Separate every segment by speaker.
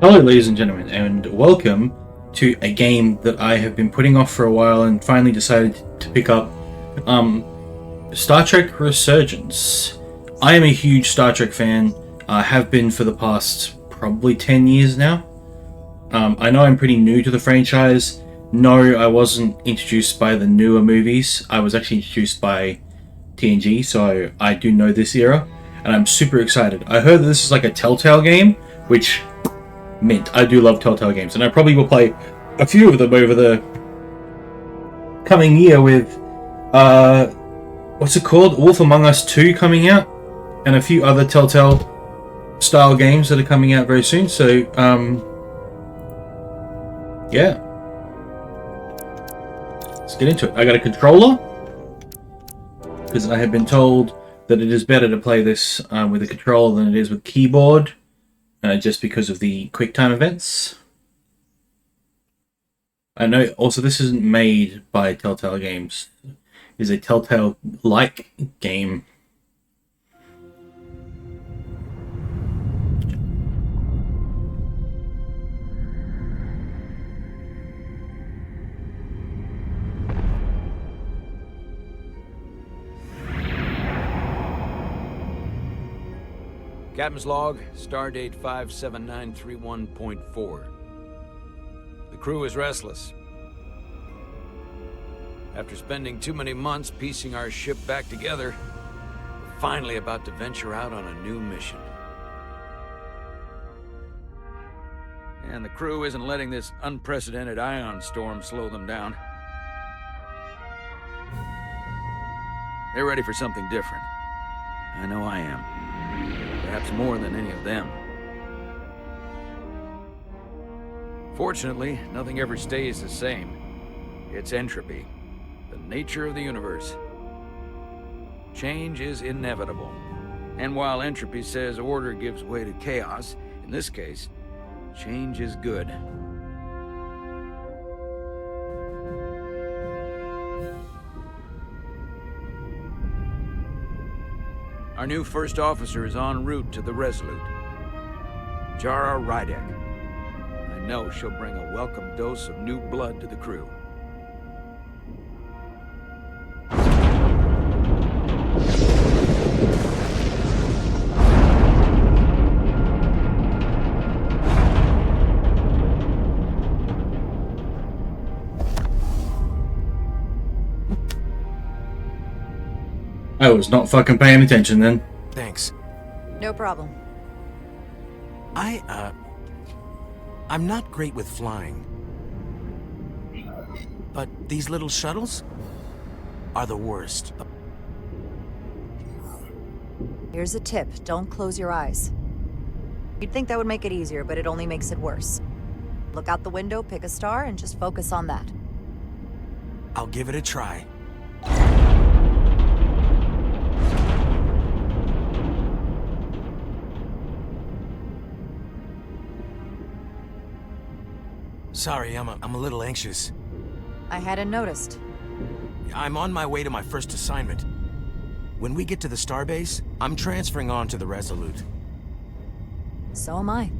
Speaker 1: Hello, ladies and gentlemen, and welcome to a game that I have been putting off for a while and finally decided to pick up. Star Trek Resurgence. I am a huge Star Trek fan. I have been for the past probably 10 years now. I know I'm pretty new to the franchise. No, I wasn't introduced by the newer movies. I was actually introduced by TNG, so I do know this era, and I'm super excited. I heard that this is like a Telltale game, which mint. I do love Telltale games, and I probably will play a few of them over the coming year with, what's it called? Wolf Among Us 2 coming out, and a few other Telltale style games that are coming out very soon, so, yeah. Let's get into it. I got a controller, because I have been told that it is better to play this with a controller than it is with keyboard. Just because of the QuickTime events. I know also this isn't made by Telltale Games. It is a Telltale-like game.
Speaker 2: Captain's log, stardate 57931.4. The crew is restless. After spending too many months piecing our ship back together, we're finally about to venture out on a new mission. And the crew isn't letting this unprecedented ion storm slow them down. They're ready for something different. I know I am. Perhaps more than any of them. Fortunately, nothing ever stays the same. It's entropy, the nature of the universe. Change is inevitable. And while entropy says order gives way to chaos, in this case, change is good. Our new first officer is en route to the Resolute. Jara Rydek. I know she'll bring a welcome dose of new blood to the crew.
Speaker 1: I was not fucking paying attention then.
Speaker 3: Thanks.
Speaker 4: No problem.
Speaker 3: I'm not great with flying. But these little shuttles are the worst.
Speaker 4: Here's a tip. Don't close your eyes. You'd think that would make it easier, but it only makes it worse. Look out the window, pick a star, and just focus on that.
Speaker 3: I'll give it a try. Sorry, I'm a little anxious.
Speaker 4: I hadn't noticed.
Speaker 3: I'm on my way to my first assignment. When we get to the starbase, I'm transferring on to the Resolute.
Speaker 4: So am I.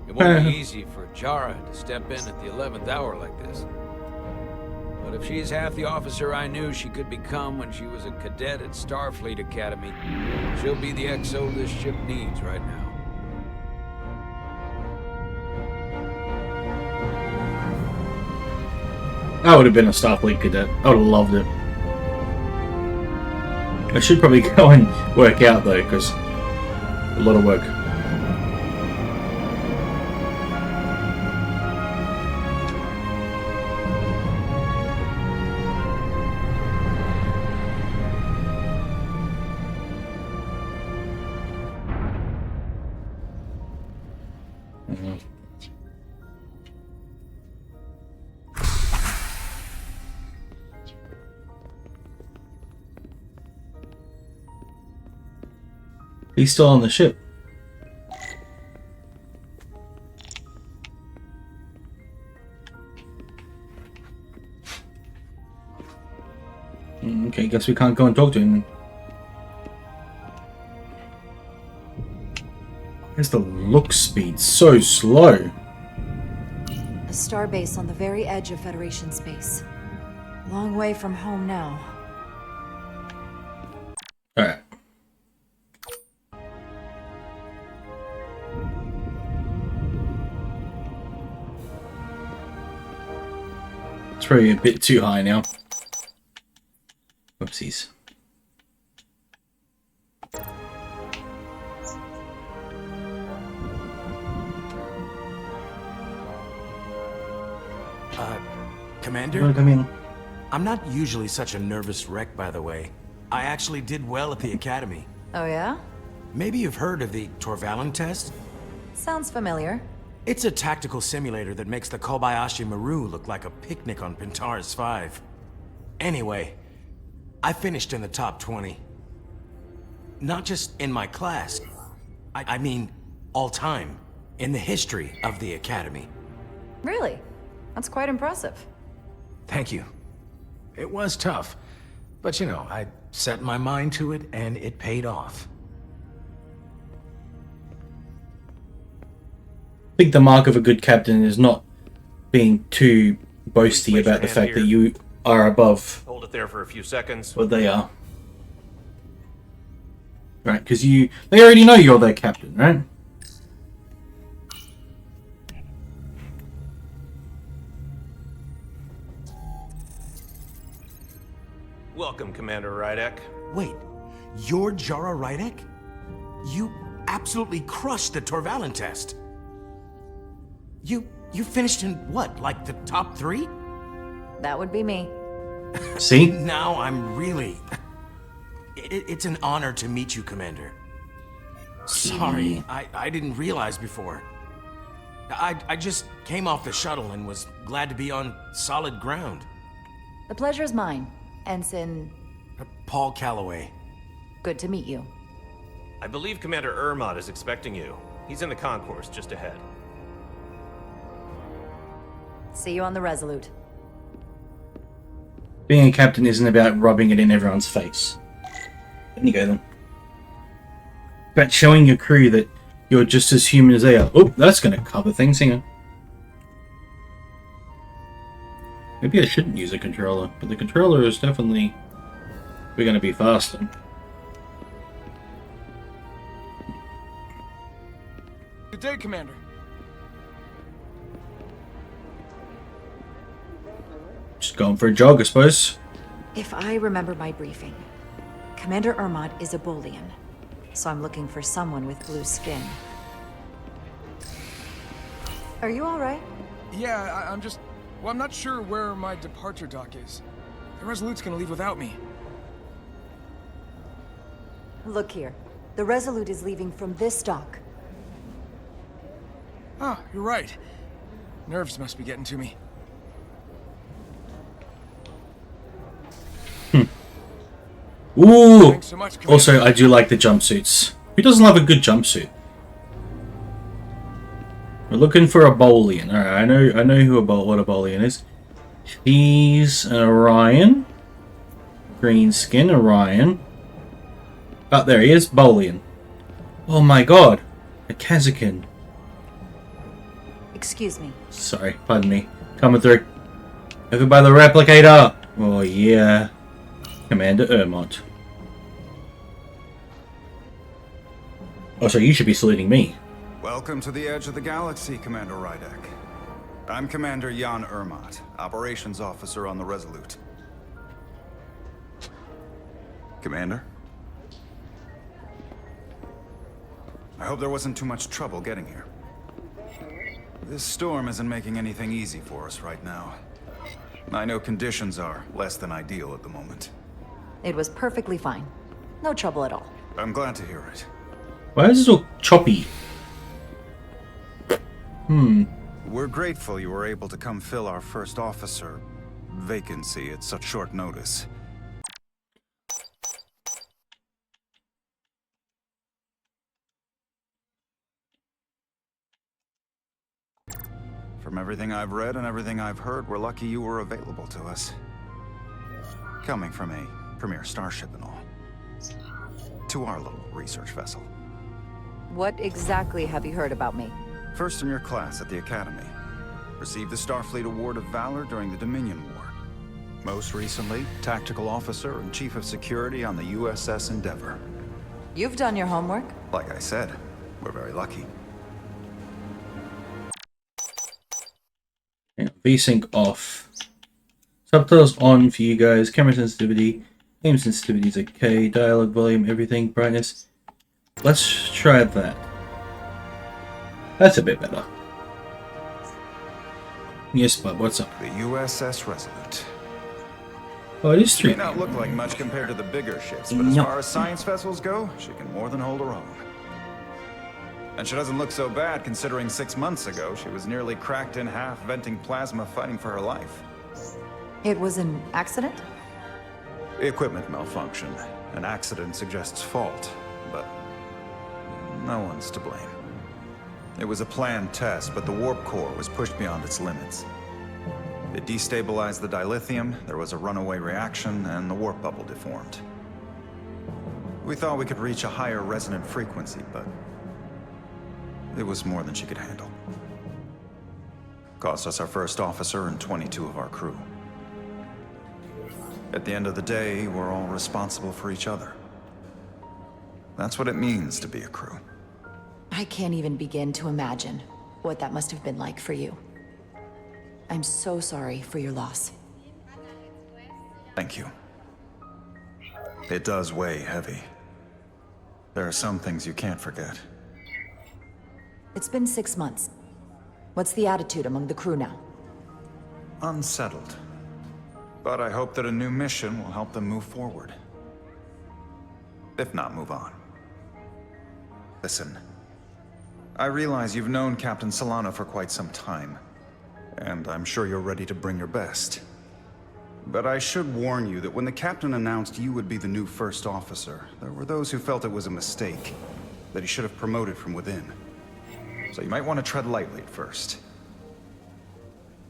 Speaker 2: It won't be easy for Jara to step in at the 11th hour like this. But if she's half the officer I knew she could become when she was a cadet at Starfleet Academy, she'll be the XO this ship needs right now.
Speaker 1: I would have been a Starfleet cadet. I would have loved it. I should probably go and work out though, because a lot of work. He's still on the ship. Okay, guess we can't go and talk to him. Where's the look speed? So slow.
Speaker 4: A starbase on the very edge of Federation space. Long way from home now.
Speaker 1: Alright. It's probably a bit too high now. Whoopsies.
Speaker 3: Commander?
Speaker 1: Come in.
Speaker 3: I'm not usually such a nervous wreck, by the way. I actually did well at the Academy.
Speaker 4: Oh yeah?
Speaker 3: Maybe you've heard of the Torvalin test?
Speaker 4: Sounds familiar.
Speaker 3: It's a tactical simulator that makes the Kobayashi Maru look like a picnic on Pintaris 5. Anyway, I finished in the top 20. Not just in my class. I mean, all time. In the history of the Academy.
Speaker 4: Really? That's quite impressive.
Speaker 2: Thank you. It was tough. But you know, I set my mind to it and it paid off.
Speaker 1: I think the mark of a good captain is not being too boasty
Speaker 5: Place
Speaker 1: about the
Speaker 5: your
Speaker 1: fact
Speaker 5: hand
Speaker 1: that
Speaker 5: here.
Speaker 1: you are above
Speaker 5: Hold it there for a few seconds.
Speaker 1: what they are. Right, because they already know you're their captain, right?
Speaker 5: Welcome, Commander Rydek.
Speaker 3: Wait, you're Jara Rydek? You absolutely crushed the Torvalin test. You finished in what, like the top 3?
Speaker 4: That would be me.
Speaker 1: See?
Speaker 3: Now I'm really... It's an honor to meet you, Commander. Sorry, I didn't realize before. I just came off the shuttle and was glad to be on solid ground.
Speaker 4: The pleasure is mine. Ensign,
Speaker 3: Paul Calloway.
Speaker 4: good to meet you.
Speaker 5: I believe Commander Ermot is expecting you. He's in the concourse just ahead.
Speaker 4: See you on the Resolute.
Speaker 1: Being a captain isn't about rubbing it in everyone's face. There you go then. About showing your crew that you're just as human as they are. Oh, that's going to cover things. Hang on. Maybe I shouldn't use a controller, but the controller is definitely... We're going to be faster.
Speaker 6: Good day, Commander.
Speaker 1: Just going for a jog, I suppose.
Speaker 4: If I remember my briefing, Commander Ermot is a Bolian, so I'm looking for someone with blue skin. Are you all right?
Speaker 6: Yeah, I'm just... Well, I'm not sure where my departure dock is. The Resolute's gonna leave without me.
Speaker 4: Look here. The Resolute is leaving from this dock.
Speaker 6: Ah, you're right. Nerves must be getting to me.
Speaker 1: Ooh!
Speaker 6: Thanks so much, Commander.
Speaker 1: Also, I do like the jumpsuits. Who doesn't love a good jumpsuit? We're looking for a Bolian. Alright, I know what a Bolian is. He's an Orion. Green skin, Orion. Oh, there he is, Bolian. Oh my god. A Kazakin.
Speaker 4: Excuse me.
Speaker 1: Sorry, pardon me. Coming through. Over by the replicator. Oh yeah. Commander Ermot. Oh, so you should be saluting me.
Speaker 7: Welcome to the edge of the galaxy, Commander Rydek. I'm Commander Jan Ermot, Operations Officer on the Resolute. Commander? I hope there wasn't too much trouble getting here. This storm isn't making anything easy for us right now. I know conditions are less than ideal at the moment.
Speaker 4: It was perfectly fine. No trouble at all.
Speaker 7: I'm glad to hear it.
Speaker 1: Why is this all choppy?
Speaker 7: We're grateful you were able to come fill our first officer vacancy at such short notice. From everything I've read and everything I've heard, we're lucky you were available to us. Coming from a premier starship and all. To our little research vessel.
Speaker 4: What exactly have you heard about me?
Speaker 7: First in your class at the Academy. Received the Starfleet Award of Valor during the Dominion War. Most recently, Tactical Officer and Chief of Security on the USS Endeavor.
Speaker 4: You've done your homework.
Speaker 7: Like I said, we're very lucky.
Speaker 1: Yeah, VSync off. Subtitles on for you guys. Camera sensitivity. Aim sensitivity is okay. Dialogue volume, everything. Brightness. Let's try that. That's a bit better. Yes, bud, what's up?
Speaker 7: The USS Resolute.
Speaker 1: Oh, it is
Speaker 7: She
Speaker 1: 3.
Speaker 7: may not look like much compared to the bigger ships, but as
Speaker 1: No.
Speaker 7: far as science vessels go, she can more than hold her own. And she doesn't look so bad considering 6 months ago she was nearly cracked in half, venting plasma, fighting for her life.
Speaker 4: It was an accident?
Speaker 7: Equipment malfunction. An accident suggests fault, but no one's to blame. It was a planned test, but the warp core was pushed beyond its limits. It destabilized the dilithium, there was a runaway reaction, and the warp bubble deformed. We thought we could reach a higher resonant frequency, but it was more than she could handle. Cost us our first officer and 22 of our crew. At the end of the day, we're all responsible for each other. That's what it means to be a crew.
Speaker 4: I can't even begin to imagine what that must have been like for you. I'm so sorry for your loss.
Speaker 7: Thank you. It does weigh heavy. There are some things you can't forget.
Speaker 4: It's been 6 months. What's the attitude among the crew now?
Speaker 7: Unsettled. But I hope that a new mission will help them move forward. If not, move on. Listen. I realize you've known Captain Solana for quite some time, and I'm sure you're ready to bring your best. But I should warn you that when the captain announced you would be the new first officer, there were those who felt it was a mistake, that he should have promoted from within. So you might want to tread lightly at first.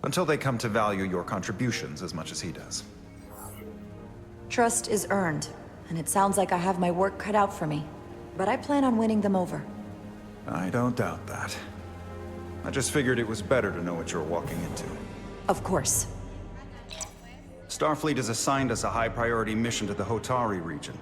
Speaker 7: Until they come to value your contributions as much as he does.
Speaker 4: Trust is earned, and it sounds like I have my work cut out for me. But I plan on winning them over.
Speaker 7: I don't doubt that. I just figured it was better to know what you're walking into.
Speaker 4: Of course.
Speaker 7: Starfleet has assigned us a high-priority mission to the Hotari region.